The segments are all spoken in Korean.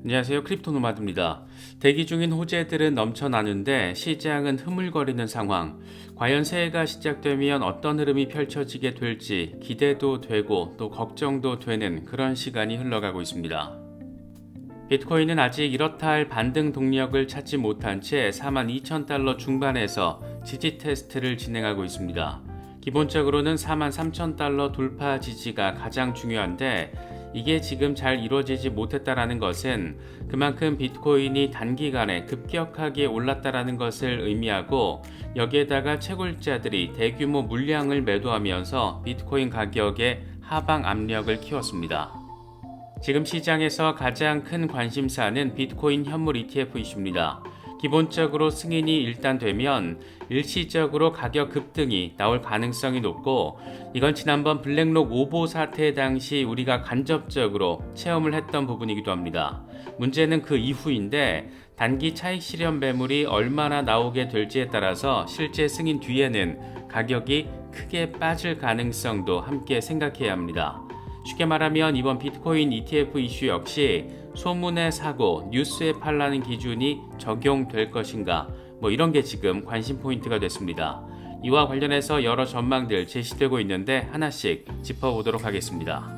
안녕하세요. 크립토노마드입니다. 대기 중인 호재들은 넘쳐나는데 시장은 흐물거리는 상황. 과연 새해가 시작되면 어떤 흐름이 펼쳐지게 될지 기대도 되고 또 걱정도 되는 그런 시간이 흘러가고 있습니다. 비트코인은 아직 이렇다 할 반등 동력을 찾지 못한 채 42,000달러 중반에서 지지 테스트를 진행하고 있습니다. 기본적으로는 43,000달러 돌파 지지가 가장 중요한데 이게 지금 잘 이루어지지 못했다라는 것은 그만큼 비트코인이 단기간에 급격하게 올랐다라는 것을 의미하고 여기에다가 채굴자들이 대규모 물량을 매도하면서 비트코인 가격에 하방 압력을 키웠습니다. 지금 시장에서 가장 큰 관심사는 비트코인 현물 ETF 이슈입니다. 기본적으로 승인이 일단 되면 일시적으로 가격 급등이 나올 가능성이 높고 이건 지난번 블랙록 오보 사태 당시 우리가 간접적으로 체험을 했던 부분이기도 합니다. 문제는 그 이후인데 단기 차익 실현 매물이 얼마나 나오게 될지에 따라서 실제 승인 뒤에는 가격이 크게 빠질 가능성도 함께 생각해야 합니다. 쉽게 말하면 이번 비트코인 ETF 이슈 역시 소문에 사고 뉴스에 팔라는 기준이 적용될 것인가 이런 게 지금 관심 포인트가 됐습니다. 이와 관련해서 여러 전망들 제시되고 있는데 하나씩 짚어보도록 하겠습니다.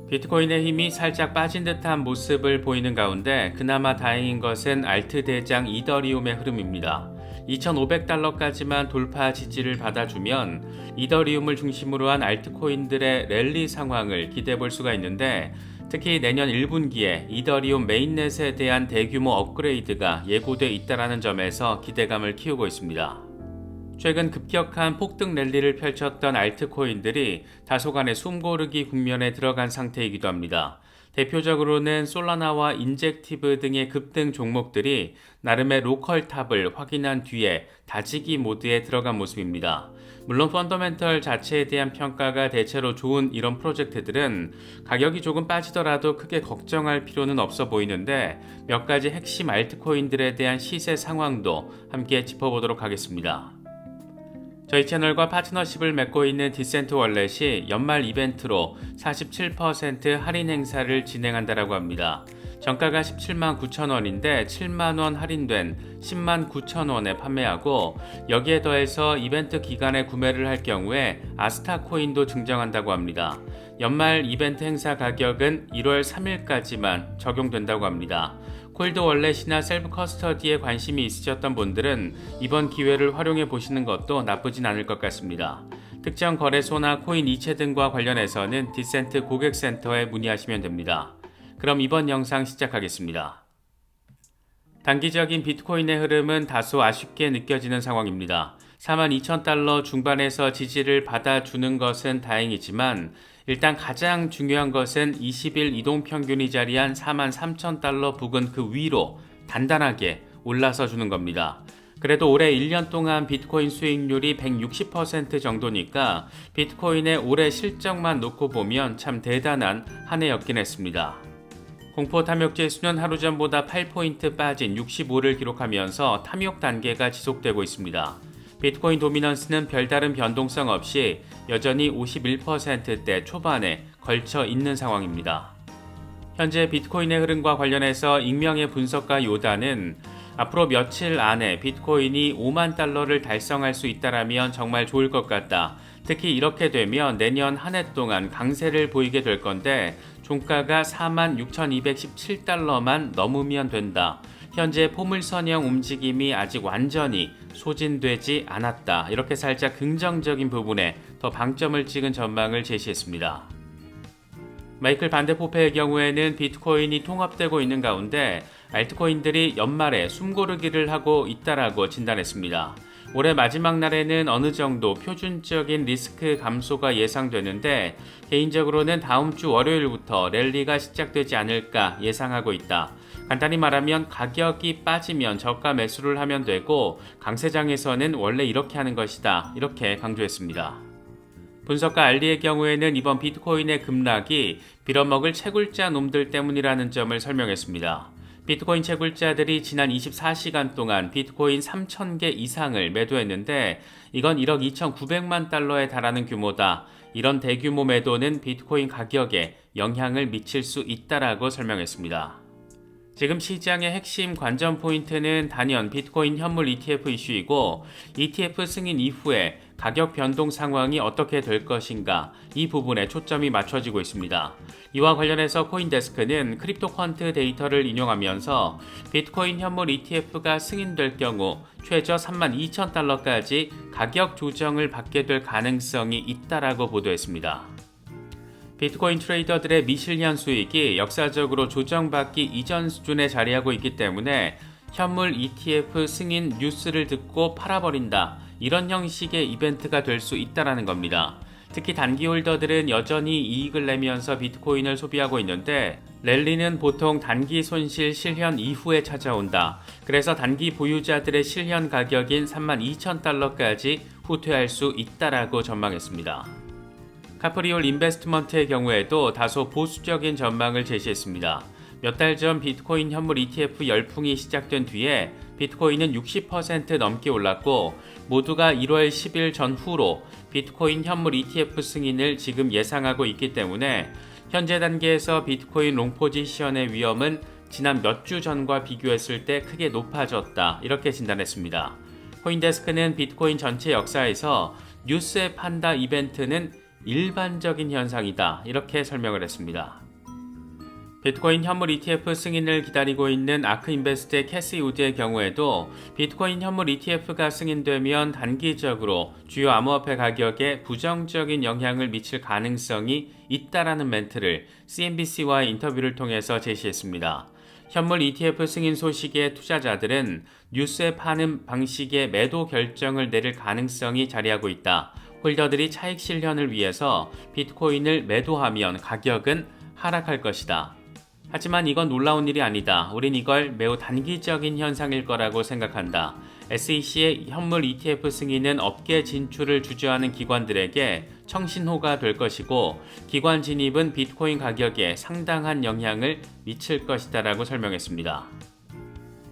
비트코인의 힘이 살짝 빠진 듯한 모습을 보이는 가운데 그나마 다행인 것은 알트 대장 이더리움의 흐름입니다. 2,500달러까지만 돌파 지지를 받아주면 이더리움을 중심으로 한 알트코인들의 랠리 상황을 기대해 볼 수가 있는데 특히 내년 1분기에 이더리움 메인넷에 대한 대규모 업그레이드가 예고돼 있다는 점에서 기대감을 키우고 있습니다. 최근 급격한 폭등 랠리를 펼쳤던 알트코인들이 다소간의 숨고르기 국면에 들어간 상태이기도 합니다. 대표적으로는 솔라나와 인젝티브 등의 급등 종목들이 나름의 로컬 탑을 확인한 뒤에 다지기 모드에 들어간 모습입니다. 물론 펀더멘털 자체에 대한 평가가 대체로 좋은 이런 프로젝트들은 가격이 조금 빠지더라도 크게 걱정할 필요는 없어 보이는데 몇 가지 핵심 알트코인들에 대한 시세 상황도 함께 짚어보도록 하겠습니다. 저희 채널과 파트너십을 맺고 있는 디센트 월렛이 연말 이벤트로 47% 할인 행사를 진행한다라고 합니다. 정가가 17만 9천 원인데 7만 원 할인된 10만 9천 원에 판매하고 여기에 더해서 이벤트 기간에 구매를 할 경우에 아스타 코인도 증정한다고 합니다. 연말 이벤트 행사 가격은 1월 3일까지만 적용된다고 합니다. 콜드 월렛이나 셀프 커스터디에 관심이 있으셨던 분들은 이번 기회를 활용해 보시는 것도 나쁘진 않을 것 같습니다. 특정 거래소나 코인 이체 등과 관련해서는 디센트 고객센터에 문의하시면 됩니다. 그럼 이번 영상 시작하겠습니다. 단기적인 비트코인의 흐름은 다소 아쉽게 느껴지는 상황입니다. 42,000달러 중반에서 지지를 받아주는 것은 다행이지만 일단 가장 중요한 것은 20일 이동평균이 자리한 43,000달러 부근 그 위로 단단하게 올라서 주는 겁니다. 그래도 올해 1년 동안 비트코인 수익률이 160% 정도니까 비트코인의 올해 실적만 놓고 보면 참 대단한 한 해였긴 했습니다. 공포 탐욕 지수는 하루 전보다 8포인트 빠진 65를 기록하면서 탐욕 단계가 지속되고 있습니다. 비트코인 도미넌스는 별다른 변동성 없이 여전히 51%대 초반에 걸쳐 있는 상황입니다. 현재 비트코인의 흐름과 관련해서 익명의 분석가 요다는 앞으로 며칠 안에 비트코인이 5만 달러를 달성할 수 있다라면 정말 좋을 것 같다. 특히 이렇게 되면 내년 한 해 동안 강세를 보이게 될 건데 종가가 46,217달러만 넘으면 된다. 현재 포물선형 움직임이 아직 완전히 소진되지 않았다. 이렇게 살짝 긍정적인 부분에 더 방점을 찍은 전망을 제시했습니다. 마이클 반데포페의 경우에는 비트코인이 통합되고 있는 가운데 알트코인들이 연말에 숨고르기를 하고 있다라고 진단했습니다. 올해 마지막 날에는 어느 정도 표준적인 리스크 감소가 예상되는데 개인적으로는 다음 주 월요일부터 랠리가 시작되지 않을까 예상하고 있다. 간단히 말하면 가격이 빠지면 저가 매수를 하면 되고 강세장에서는 원래 이렇게 하는 것이다. 이렇게 강조했습니다. 분석가 알리의 경우에는 이번 비트코인의 급락이 빌어먹을 채굴자 놈들 때문이라는 점을 설명했습니다. 비트코인 채굴자들이 지난 24시간 동안 비트코인 3,000개 이상을 매도했는데 이건 1억 2,900만 달러에 달하는 규모다. 이런 대규모 매도는 비트코인 가격에 영향을 미칠 수 있다라고 설명했습니다. 지금 시장의 핵심 관전 포인트는 단연 비트코인 현물 ETF 이슈이고 ETF 승인 이후에 가격 변동 상황이 어떻게 될 것인가 이 부분에 초점이 맞춰지고 있습니다. 이와 관련해서 코인데스크는 크립토 퀀트 데이터를 인용하면서 비트코인 현물 ETF가 승인될 경우 최저 32,000달러까지 가격 조정을 받게 될 가능성이 있다라고 보도했습니다. 비트코인 트레이더들의 미실현 수익이 역사적으로 조정받기 이전 수준에 자리하고 있기 때문에 현물 ETF 승인 뉴스를 듣고 팔아버린다. 이런 형식의 이벤트가 될 수 있다는 겁니다. 특히 단기 홀더들은 여전히 이익을 내면서 비트코인을 소비하고 있는데 랠리는 보통 단기 손실 실현 이후에 찾아온다. 그래서 단기 보유자들의 실현 가격인 32,000달러까지 후퇴할 수 있다라고 전망했습니다. 카프리올 인베스트먼트의 경우에도 다소 보수적인 전망을 제시했습니다. 몇 달 전 비트코인 현물 ETF 열풍이 시작된 뒤에 비트코인은 60% 넘게 올랐고 모두가 1월 10일 전후로 비트코인 현물 ETF 승인을 지금 예상하고 있기 때문에 현재 단계에서 비트코인 롱 포지션의 위험은 지난 몇 주 전과 비교했을 때 크게 높아졌다. 이렇게 진단했습니다. 코인데스크는 비트코인 전체 역사에서 뉴스에 판다 이벤트는 일반적인 현상이다. 이렇게 설명을 했습니다. 비트코인 현물 ETF 승인을 기다리고 있는 아크인베스트의 캐시 우드의 경우에도 비트코인 현물 ETF가 승인되면 단기적으로 주요 암호화폐 가격에 부정적인 영향을 미칠 가능성이 있다라는 멘트를 CNBC와의 인터뷰를 통해서 제시했습니다. 현물 ETF 승인 소식에 투자자들은 뉴스에 파는 방식의 매도 결정을 내릴 가능성이 자리하고 있다. 홀더들이 차익 실현을 위해서 비트코인을 매도하면 가격은 하락할 것이다. 하지만 이건 놀라운 일이 아니다. 우린 이걸 매우 단기적인 현상일 거라고 생각한다. SEC의 현물 ETF 승인은 업계 진출을 주저하는 기관들에게 청신호가 될 것이고 기관 진입은 비트코인 가격에 상당한 영향을 미칠 것이다 라고 설명했습니다.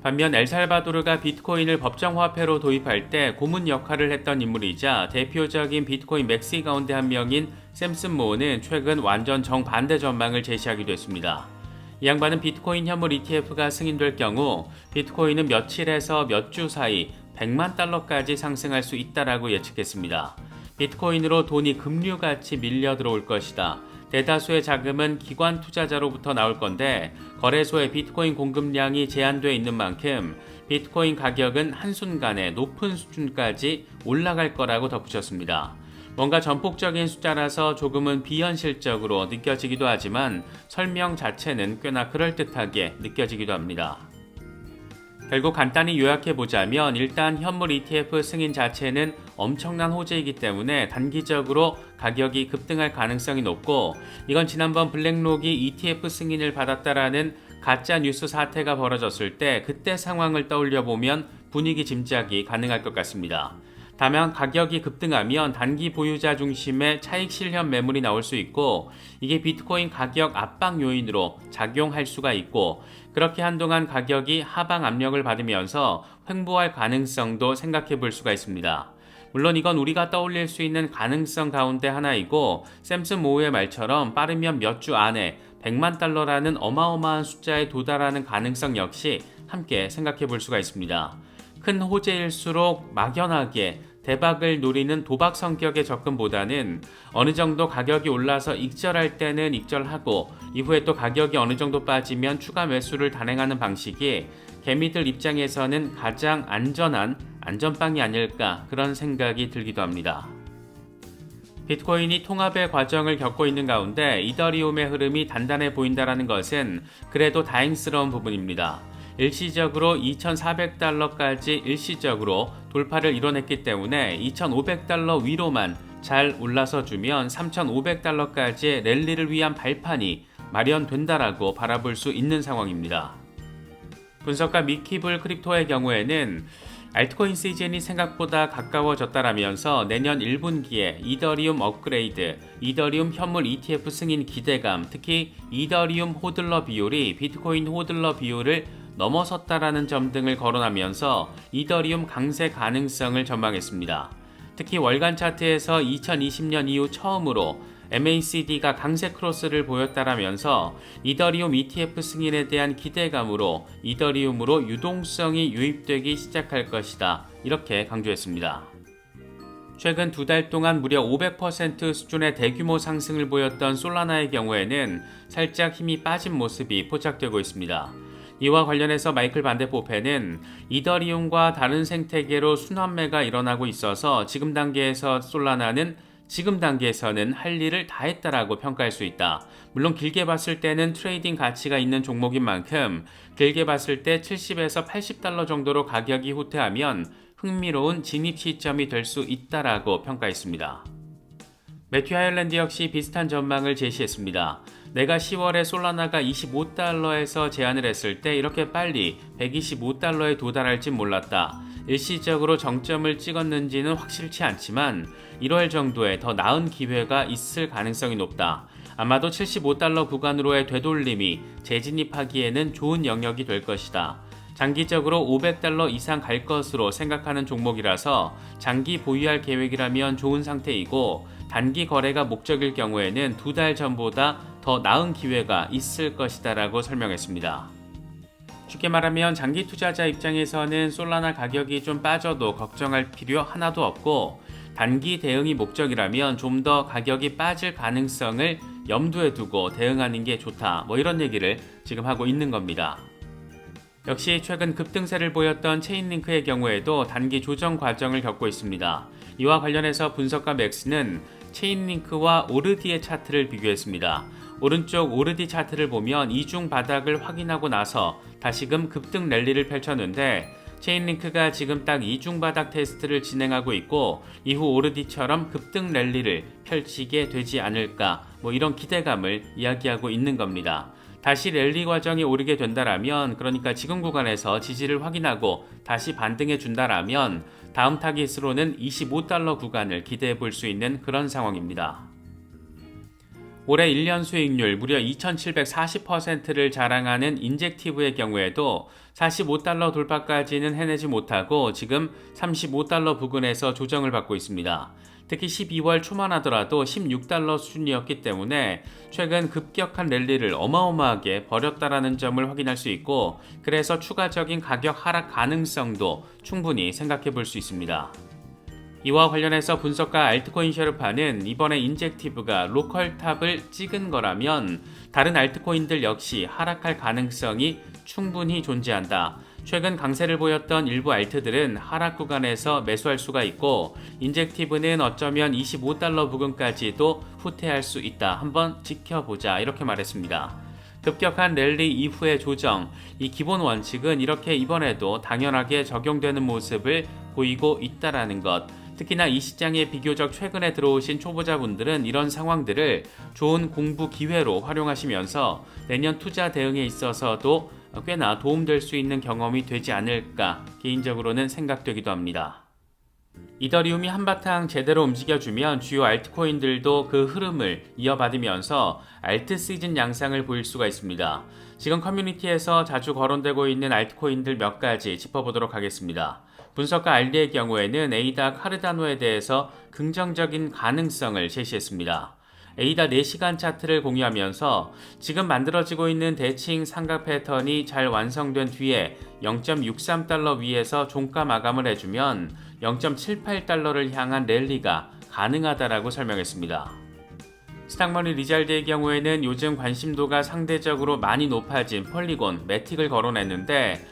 반면 엘살바도르가 비트코인을 법정화폐로 도입할 때 고문 역할을 했던 인물이자 대표적인 비트코인 맥시 가운데 한 명인 샘슨 모어는 최근 완전 정반대 전망을 제시하기도 했습니다. 이 양반은 비트코인 현물 ETF가 승인될 경우 비트코인은 며칠에서 몇 주 사이 100만 달러까지 상승할 수 있다라고 예측했습니다. 비트코인으로 돈이 급류같이 밀려 들어올 것이다. 대다수의 자금은 기관 투자자로부터 나올 건데 거래소의 비트코인 공급량이 제한되어 있는 만큼 비트코인 가격은 한순간에 높은 수준까지 올라갈 거라고 덧붙였습니다. 뭔가 전폭적인 숫자라서 조금은 비현실적으로 느껴지기도 하지만 설명 자체는 꽤나 그럴듯하게 느껴지기도 합니다. 결국 간단히 요약해보자면 일단 현물 ETF 승인 자체는 엄청난 호재이기 때문에 단기적으로 가격이 급등할 가능성이 높고 이건 지난번 블랙록이 ETF 승인을 받았다라는 가짜 뉴스 사태가 벌어졌을 때 그때 상황을 떠올려보면 분위기 짐작이 가능할 것 같습니다. 다만 가격이 급등하면 단기 보유자 중심의 차익 실현 매물이 나올 수 있고 이게 비트코인 가격 압박 요인으로 작용할 수가 있고 그렇게 한동안 가격이 하방 압력을 받으면서 횡보할 가능성도 생각해 볼 수가 있습니다. 물론 이건 우리가 떠올릴 수 있는 가능성 가운데 하나이고 샘슨 모우의 말처럼 빠르면 몇 주 안에 100만 달러라는 어마어마한 숫자에 도달하는 가능성 역시 함께 생각해 볼 수가 있습니다. 큰 호재일수록 막연하게 대박을 노리는 도박 성격의 접근보다는 어느 정도 가격이 올라서 익절할 때는 익절하고 이후에 또 가격이 어느 정도 빠지면 추가 매수를 단행하는 방식이 개미들 입장에서는 가장 안전한 안전빵이 아닐까 그런 생각이 들기도 합니다. 비트코인이 통합의 과정을 겪고 있는 가운데 이더리움의 흐름이 단단해 보인다는 것은 그래도 다행스러운 부분입니다. 일시적으로 2,400달러까지 일시적으로 돌파를 이뤄냈기 때문에 2,500달러 위로만 잘 올라서 주면 3,500달러까지의 랠리를 위한 발판이 마련된다라고 바라볼 수 있는 상황입니다. 분석가 미키블 크립토의 경우에는 알트코인 시즌이 생각보다 가까워졌다라면서 내년 1분기에 이더리움 업그레이드, 이더리움 현물 ETF 승인 기대감, 특히 이더리움 호들러 비율이 비트코인 호들러 비율을 넘어섰다라는 점 등을 거론하면서 이더리움 강세 가능성을 전망했습니다. 특히 월간 차트에서 2020년 이후 처음으로 MACD가 강세 크로스를 보였다라면서 이더리움 ETF 승인에 대한 기대감으로 이더리움으로 유동성이 유입되기 시작할 것이다. 이렇게 강조했습니다. 최근 2달 동안 무려 500% 수준의 대규모 상승을 보였던 솔라나의 경우에는 살짝 힘이 빠진 모습이 포착되고 있습니다. 이와 관련해서 마이클 반데포페는 이더리움과 다른 생태계로 순환매가 일어나고 있어서 지금 단계에서는 할 일을 다 했다라고 평가할 수 있다. 물론 길게 봤을 때는 트레이딩 가치가 있는 종목인 만큼 길게 봤을 때 70에서 80달러 정도로 가격이 후퇴하면 흥미로운 진입 시점이 될 수 있다라고 평가했습니다. 매튜 하일랜드 역시 비슷한 전망을 제시했습니다. 내가 10월에 솔라나가 25달러에서 제안을 했을 때 이렇게 빨리 125달러에 도달할진 몰랐다. 일시적으로 정점을 찍었는지는 확실치 않지만 1월 정도에 더 나은 기회가 있을 가능성이 높다. 아마도 75달러 구간으로의 되돌림이 재진입하기에는 좋은 영역이 될 것이다. 장기적으로 500달러 이상 갈 것으로 생각하는 종목이라서 장기 보유할 계획이라면 좋은 상태이고 단기 거래가 목적일 경우에는 2달 전보다 더 나은 기회가 있을 것이다 라고 설명했습니다. 쉽게 말하면 장기 투자자 입장에서는 솔라나 가격이 좀 빠져도 걱정할 필요 하나도 없고 단기 대응이 목적이라면 좀 더 가격이 빠질 가능성을 염두에 두고 대응하는 게 좋다. 이런 얘기를 지금 하고 있는 겁니다. 역시 최근 급등세를 보였던 체인링크의 경우에도 단기 조정 과정을 겪고 있습니다. 이와 관련해서 분석가 맥스는 체인링크와 오르디의 차트를 비교했습니다. 오른쪽 오르디 차트를 보면 이중 바닥을 확인하고 나서 다시금 급등 랠리를 펼쳤는데 체인링크가 지금 딱 이중 바닥 테스트를 진행하고 있고 이후 오르디처럼 급등 랠리를 펼치게 되지 않을까 이런 기대감을 이야기하고 있는 겁니다. 다시 랠리 과정이 오르게 된다라면 그러니까 지금 구간에서 지지를 확인하고 다시 반등해 준다라면 다음 타깃으로는 25달러 구간을 기대해 볼 수 있는 그런 상황입니다. 올해 1년 수익률 무려 2740%를 자랑하는 인젝티브의 경우에도 45달러 돌파까지는 해내지 못하고 지금 35달러 부근에서 조정을 받고 있습니다. 특히 12월 초만 하더라도 16달러 수준이었기 때문에 최근 급격한 랠리를 어마어마하게 벌였다라는 점을 확인할 수 있고 그래서 추가적인 가격 하락 가능성도 충분히 생각해 볼 수 있습니다. 이와 관련해서 분석가 알트코인 셰르파는 이번에 인젝티브가 로컬 탑을 찍은 거라면 다른 알트코인들 역시 하락할 가능성이 충분히 존재한다. 최근 강세를 보였던 일부 알트들은 하락 구간에서 매수할 수가 있고 인젝티브는 어쩌면 25달러 부근까지도 후퇴할 수 있다. 한번 지켜보자 이렇게 말했습니다. 급격한 랠리 이후의 조정, 이 기본 원칙은 이렇게 이번에도 당연하게 적용되는 모습을 보이고 있다라는 것. 특히나 이 시장에 비교적 최근에 들어오신 초보자분들은 이런 상황들을 좋은 공부 기회로 활용하시면서 내년 투자 대응에 있어서도 꽤나 도움될 수 있는 경험이 되지 않을까 개인적으로는 생각되기도 합니다. 이더리움이 한바탕 제대로 움직여주면 주요 알트코인들도 그 흐름을 이어받으면서 알트 시즌 양상을 보일 수가 있습니다. 지금 커뮤니티에서 자주 거론되고 있는 알트코인들 몇 가지 짚어보도록 하겠습니다. 분석가 알리의 경우에는 에이다 카르다노에 대해서 긍정적인 가능성을 제시했습니다. 에이다 4시간 차트를 공유하면서 지금 만들어지고 있는 대칭 삼각 패턴이 잘 완성된 뒤에 0.63달러 위에서 종가 마감을 해주면 0.78달러를 향한 랠리가 가능하다라고 설명했습니다. 스탁머니 리잘드의 경우에는 요즘 관심도가 상대적으로 많이 높아진 폴리곤, 매틱을 거론했는데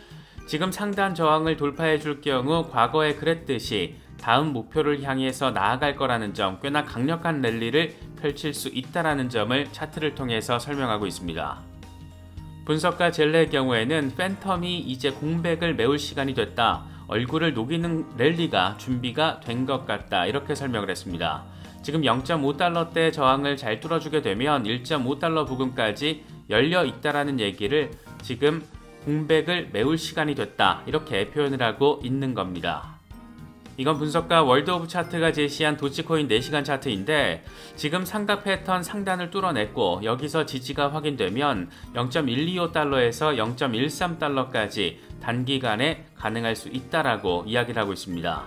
지금 상단 저항을 돌파해 줄 경우 과거에 그랬듯이 다음 목표를 향해서 나아갈 거라는 점, 꽤나 강력한 랠리를 펼칠 수 있다는 점을 차트를 통해서 설명하고 있습니다. 분석가 젤레의 경우에는 팬텀이 이제 공백을 메울 시간이 됐다. 얼굴을 녹이는 랠리가 준비가 된 것 같다. 이렇게 설명을 했습니다. 지금 0.5달러대 저항을 잘 뚫어주게 되면 1.5달러 부근까지 열려 있다라는 얘기를 지금 공백을 메울 시간이 됐다. 이렇게 표현을 하고 있는 겁니다. 이건 분석가 월드 오브 차트가 제시한 도치코인 4시간 차트인데 지금 삼각 패턴 상단을 뚫어냈고 여기서 지지가 확인되면 0.125달러에서 0.13달러까지 단기간에 가능할 수 있다라고 이야기를 하고 있습니다.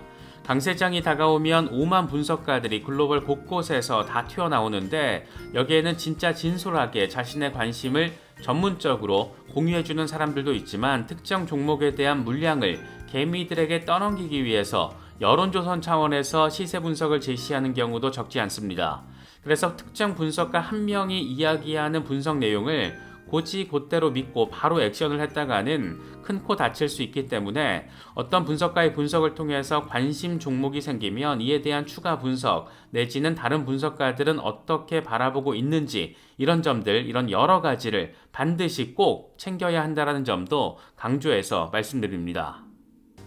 강세장이 다가오면 5만 분석가들이 글로벌 곳곳에서 다 튀어나오는데 여기에는 진짜 진솔하게 자신의 관심을 전문적으로 공유해주는 사람들도 있지만 특정 종목에 대한 물량을 개미들에게 떠넘기기 위해서 여론조선 차원에서 시세 분석을 제시하는 경우도 적지 않습니다. 그래서 특정 분석가 한 명이 이야기하는 분석 내용을 곧대로 믿고 바로 액션을 했다가는 큰 코 다칠 수 있기 때문에 어떤 분석가의 분석을 통해서 관심 종목이 생기면 이에 대한 추가 분석 내지는 다른 분석가들은 어떻게 바라보고 있는지 이런 점들, 이런 여러 가지를 반드시 꼭 챙겨야 한다는 점도 강조해서 말씀드립니다.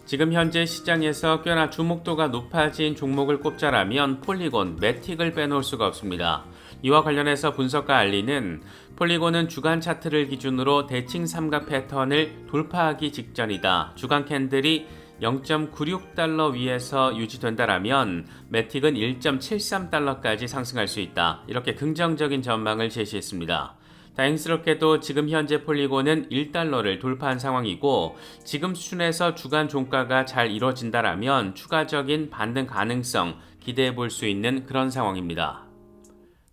지금 현재 시장에서 꽤나 주목도가 높아진 종목을 꼽자라면 폴리곤, 매틱을 빼놓을 수가 없습니다. 이와 관련해서 분석가 알리는 폴리곤은 주간 차트를 기준으로 대칭 삼각 패턴을 돌파하기 직전이다. 주간 캔들이 0.96달러 위에서 유지된다라면 매틱은 1.73달러까지 상승할 수 있다. 이렇게 긍정적인 전망을 제시했습니다. 다행스럽게도 지금 현재 폴리곤은 1달러를 돌파한 상황이고 지금 수준에서 주간 종가가 잘 이뤄진다라면 추가적인 반등 가능성 기대해 볼 수 있는 그런 상황입니다.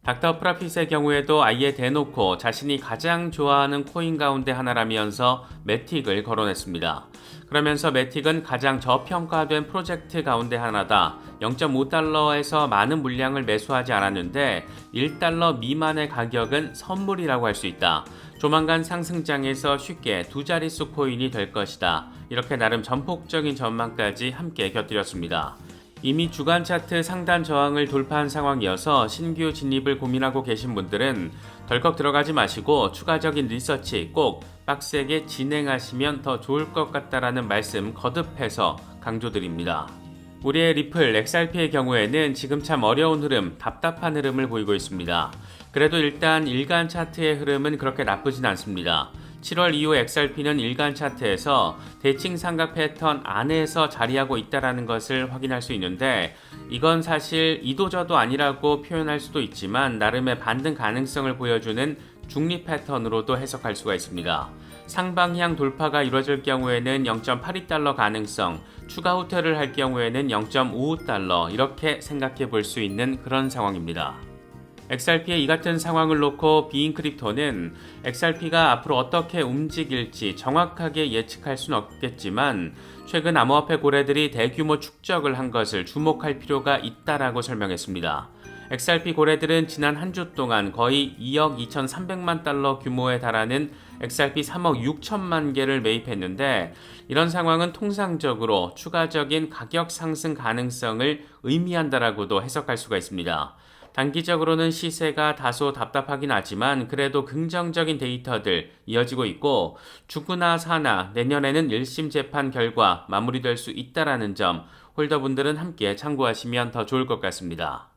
닥터 프라핏의 경우에도 아예 대놓고 자신이 가장 좋아하는 코인 가운데 하나라면서 매틱을 거론했습니다. 그러면서 매틱은 가장 저평가된 프로젝트 가운데 하나다. 0.5달러에서 많은 물량을 매수하지 않았는데 1달러 미만의 가격은 선물이라고 할 수 있다. 조만간 상승장에서 쉽게 두 자릿수 코인이 될 것이다. 이렇게 나름 전폭적인 전망까지 함께 곁들였습니다. 이미 주간 차트 상단 저항을 돌파한 상황이어서 신규 진입을 고민하고 계신 분들은 덜컥 들어가지 마시고 추가적인 리서치 꼭 빡세게 진행하시면 더 좋을 것 같다라는 말씀 거듭해서 강조드립니다. 우리의 리플, XRP의 경우에는 지금 참 어려운 흐름, 답답한 흐름을 보이고 있습니다. 그래도 일단 일간 차트의 흐름은 그렇게 나쁘진 않습니다. 7월 이후 XRP는 일간 차트에서 대칭 삼각 패턴 안에서 자리하고 있다는 것을 확인할 수 있는데 이건 사실 이도저도 아니라고 표현할 수도 있지만 나름의 반등 가능성을 보여주는 중립 패턴으로도 해석할 수가 있습니다. 상방향 돌파가 이루어질 경우에는 0.82달러 가능성, 추가 후퇴를 할 경우에는 0.55달러 이렇게 생각해 볼 수 있는 그런 상황입니다. XRP의 이 같은 상황을 놓고 비인크립토는 XRP가 앞으로 어떻게 움직일지 정확하게 예측할 수는 없겠지만 최근 암호화폐 고래들이 대규모 축적을 한 것을 주목할 필요가 있다라고 설명했습니다. XRP 고래들은 지난 한 주 동안 거의 2억 2,300만 달러 규모에 달하는 XRP 3억 6천만 개를 매입했는데 이런 상황은 통상적으로 추가적인 가격 상승 가능성을 의미한다라고도 해석할 수가 있습니다. 단기적으로는 시세가 다소 답답하긴 하지만 그래도 긍정적인 데이터들 이어지고 있고 죽으나 사나 내년에는 1심 재판 결과 마무리될 수 있다라는 점 홀더분들은 함께 참고하시면 더 좋을 것 같습니다.